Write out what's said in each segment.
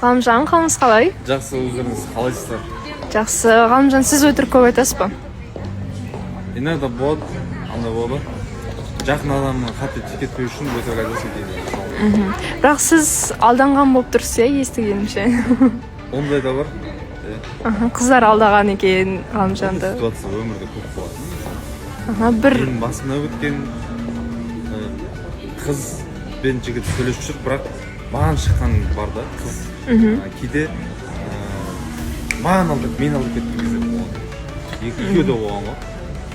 Ғалымжан, қалыңыз қалай? Жақсы, өздеріңіз қалайсыздар? Жақсы. Ғалымжан, сіз өтірік көп айтасыз ба? Иногда болады, анда болады. Жақын адамның қатты тикетпеу үшін өтірік айтасың кейде. Бірақ сіз алданған болып тұрсыз, естігенімше. Ондай да бар. Қыздар алдаған екен Ғалымжанды. Ситуация өмірде көп болады. Бір Менің басымнан өткен қыз бен жігіт сөйлесіп жүр, бірақ маған шыққан бар да қыз. Кейде маған алдап, мен алдап кеткен кезде болады. Екеуі де болған ғой.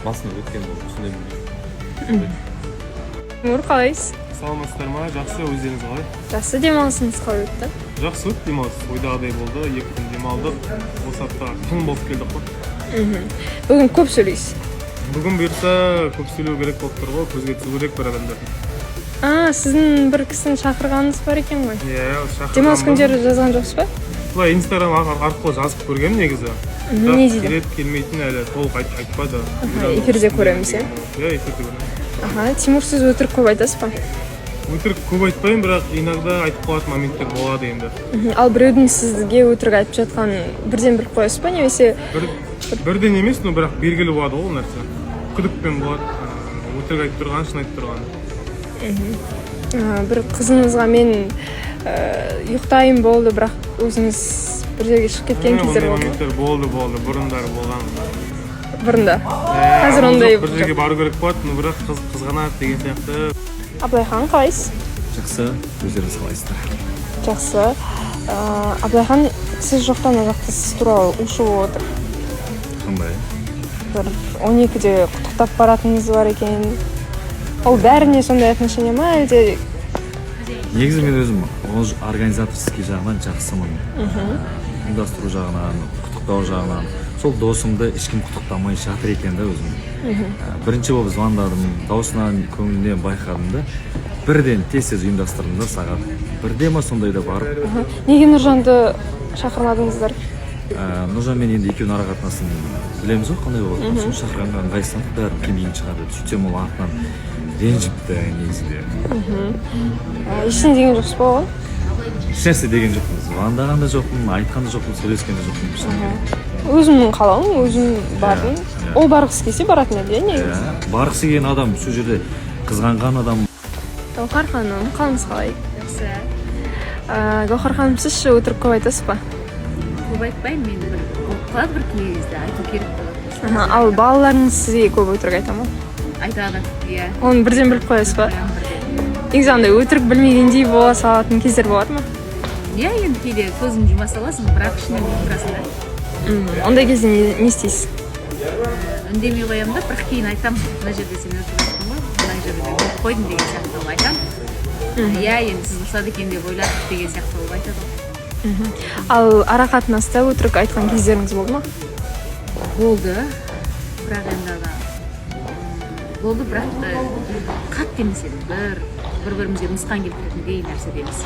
Басымнан өткен болды, түсінемін. Тимур, қалайсыз? Саламатсыздар ма? Жақсы, өздеріңіз қалай? Жақсы, демалысыңыз қалай өтті? Жақсы өтті демалыс. Ойдағыдай болды. 2 күн демалдық. Осы апта күн болып келдік қой. Бүгін көп сөйлейсіз. Бүгін бұйырса көп сөйлеу керек болып тұр ғой, көзге түсу керек бір адамдар. Сіздің бір кісіні шақырғаныңыз бар екен ғой? Иә, шақырғанмын. Демалыс күндері жазған жоқсыз ба? Былай Инстаграм арқылы жазып көргенмін негізі. Не дейді? Келеді, келмейтін әлі толық айтпады. Эфирде көреміз, иә? Иә, эфирде көреміз. Тимур, сіз өтірік көп айтасыз ба? Өтірік көп айтпаймын, бірақ иногда айтып қалатын моменттер болады енді. Ал біреудің сізге өтірік айтып жатқанын бірден біліп қоясыз ба, немесе? Бірден емес, но бірақ белгілі болады ол нәрсе. Күдікпен болады. Өтірік айтып тұрған, шын айтып тұрған. Бір қызыңызға мен ұйықтайын болды, бірақ өзіңіз бір жерге шығып кеткен кездер болды. Болды, бұрындары болған. Бұрында? Қазір ондай бір жерге бару керек болады, но бірақ қызғанады деген сияқты. Абылайхан, қалайсыз? Жақсы, өздеріңіз қалайсыздар? Жақсы. Абылайхан, сіз жоқтан жақты сіз туралы ұшып отыр. Қандай? Бір 12-де құттықтап баратыныңыз бар екен. Ол бәріне сондай отношение ма, әлде? Негізі мен өзім организаторский жағынан жақсымын. Ұйымдастыру жағынан, құттықтау жағынан. Сол досымды ешкім құттықтамай жатыр екен да өзім. Бірінші болып звондадым, даусынан, көңілінен байқадым да. Бірден тез ұйымдастырдым да сағат. Бірде ма сондай да барып. Неге Нұржанды шақырмадыңыздар? Нұржан мен енді екеуінің ара қатынасын білеміз ғой, қандай болады. Соны шақырғанға ыңғайсыздандық, бәрін келмейін шығады. Сөйтсем ол артынан ренжіпті негізінде. Ештеңе деген жоқсыз ба оған? Ешнәрсе деген жоқпын. Звондаған да жоқпын, айтқан да жоқпын, сөйлескен де жоқпын. Өзімнің қалауым, өзім бардым. Ол барғысы келсе баратын еді, негізі. Барғысы келген адам, сол жерде қызғанған адам. Гаухар ханым, қалыңыз қалай? Жақсы. Гаухар ханым, сіз ше өтірік көп айтасыз ба? Көп айтпаймын, мен болып қалады бір кезде айту керек болады. Ал балаларыңыз сізге көп өтірік айта ма? Айтады, иә. Оны бірден біліп қоясыз ба? Негізі андай өтірік білмегендей бола салатын кездер болады ма? Иә, енді кейде көзің жұма саласың, бірақ ішінен отырасың да. Ондай кезде не істейсіз? Үндемей қоямын да, бірақ кейін айтамын. Мына жерде сен өтірік айттың ғой, мына жерде өтірік қойдың деген сияқты болып айтамын. Иә, енді сіз ұқсады екен деп ойладық деген сияқты болып айтады ғой. Ал ара қатынаста өтірік айтқан кездеріңіз болды ма? Болды, бірақ енді болды, бірақ қатты емес еді. Бір-бірімізге нұсқан келтіретіндей нәрсе емес.